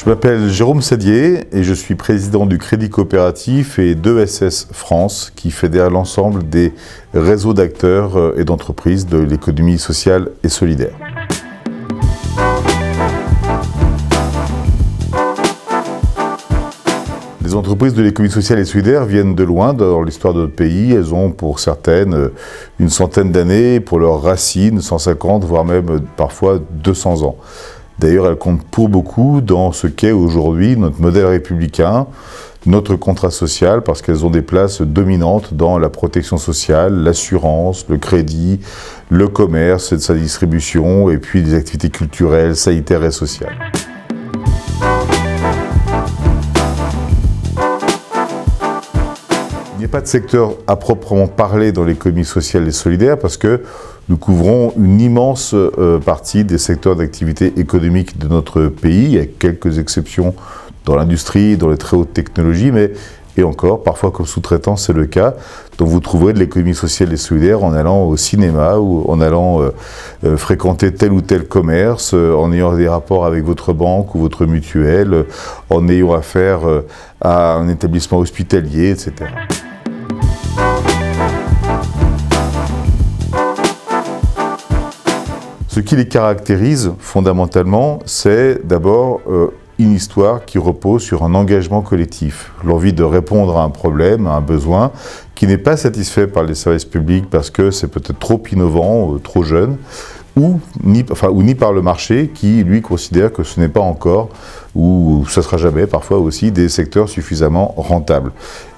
Je m'appelle Jérôme Sadier et je suis président du Crédit Coopératif et d'ESS France qui fédère l'ensemble des réseaux d'acteurs et d'entreprises de l'économie sociale et solidaire. Les entreprises de l'économie sociale et solidaire viennent de loin dans l'histoire de notre pays. Elles ont pour certaines une centaine d'années, pour leurs racines 150 voire même parfois 200 ans. D'ailleurs, elles comptent pour beaucoup dans ce qu'est aujourd'hui notre modèle républicain, notre contrat social, parce qu'elles ont des places dominantes dans la protection sociale, l'assurance, le crédit, le commerce et sa distribution, et puis des activités culturelles, sanitaires et sociales. Il n'y a pas de secteur à proprement parler dans l'économie sociale et solidaire parce que nous couvrons une immense partie des secteurs d'activité économique de notre pays. Il y a quelques exceptions dans l'industrie, dans les très hautes technologies, mais et encore, parfois comme sous-traitant, c'est le cas. Donc vous trouverez de l'économie sociale et solidaire en allant au cinéma ou en allant fréquenter tel ou tel commerce, en ayant des rapports avec votre banque ou votre mutuelle, en ayant affaire à un établissement hospitalier, etc. Ce qui les caractérise fondamentalement, c'est d'abord une histoire qui repose sur un engagement collectif, l'envie de répondre à un problème, à un besoin qui n'est pas satisfait par les services publics parce que c'est peut-être trop innovant, trop jeune, ou ni par le marché qui, lui, considère que ce n'est pas encore, ou ce ne sera jamais, parfois aussi, des secteurs suffisamment rentables.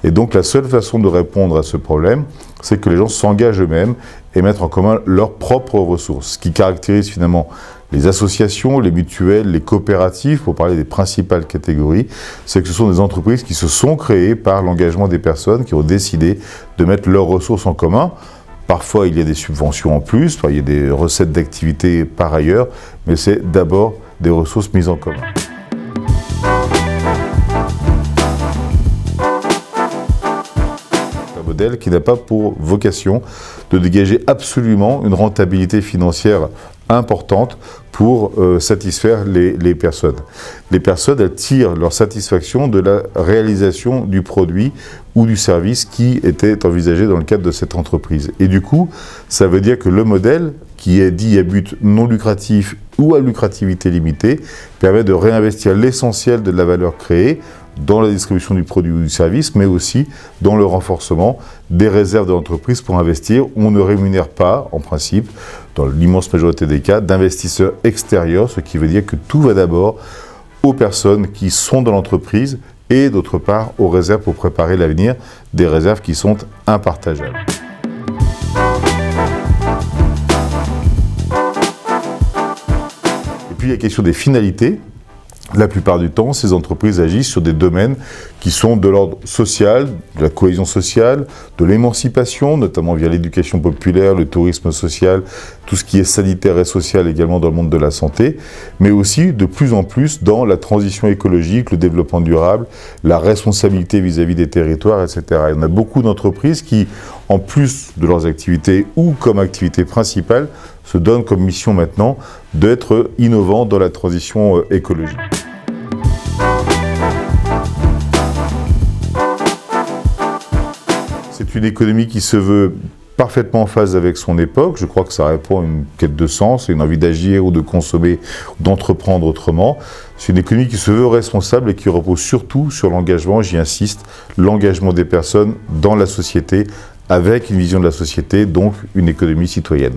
Et donc la seule façon de répondre à ce problème, c'est que les gens s'engagent eux-mêmes et mettent en commun leurs propres ressources. Ce qui caractérise finalement les associations, les mutuelles, les coopératives, pour parler des principales catégories, c'est que ce sont des entreprises qui se sont créées par l'engagement des personnes qui ont décidé de mettre leurs ressources en commun. Parfois, il y a des subventions en plus, il y a des recettes d'activité par ailleurs, mais c'est d'abord des ressources mises en commun. Un modèle qui n'a pas pour vocation de dégager absolument une rentabilité financière importante pour satisfaire les personnes. Les personnes, elles tirent leur satisfaction de la réalisation du produit ou du service qui était envisagé dans le cadre de cette entreprise. Et du coup, ça veut dire que le modèle, qui est dit à but non lucratif ou à lucrativité limitée, permet de réinvestir l'essentiel de la valeur créée dans la distribution du produit ou du service, mais aussi dans le renforcement des réserves de l'entreprise pour investir. On ne rémunère pas, en principe, dans l'immense majorité des cas, d'investisseurs extérieurs, ce qui veut dire que tout va d'abord aux personnes qui sont dans l'entreprise et d'autre part aux réserves pour préparer l'avenir, des réserves qui sont impartageables. Et puis il y a la question des finalités. La plupart du temps, ces entreprises agissent sur des domaines qui sont de l'ordre social, de la cohésion sociale, de l'émancipation, notamment via l'éducation populaire, le tourisme social, tout ce qui est sanitaire et social également dans le monde de la santé, mais aussi de plus en plus dans la transition écologique, le développement durable, la responsabilité vis-à-vis des territoires, etc. Il y en a beaucoup d'entreprises qui, en plus de leurs activités ou comme activité principale, se donnent comme mission maintenant d'être innovants dans la transition écologique. C'est une économie qui se veut parfaitement en phase avec son époque. Je crois que ça répond à une quête de sens, à une envie d'agir ou de consommer, d'entreprendre autrement. C'est une économie qui se veut responsable et qui repose surtout sur l'engagement, j'y insiste, l'engagement des personnes dans la société, avec une vision de la société, donc une économie citoyenne.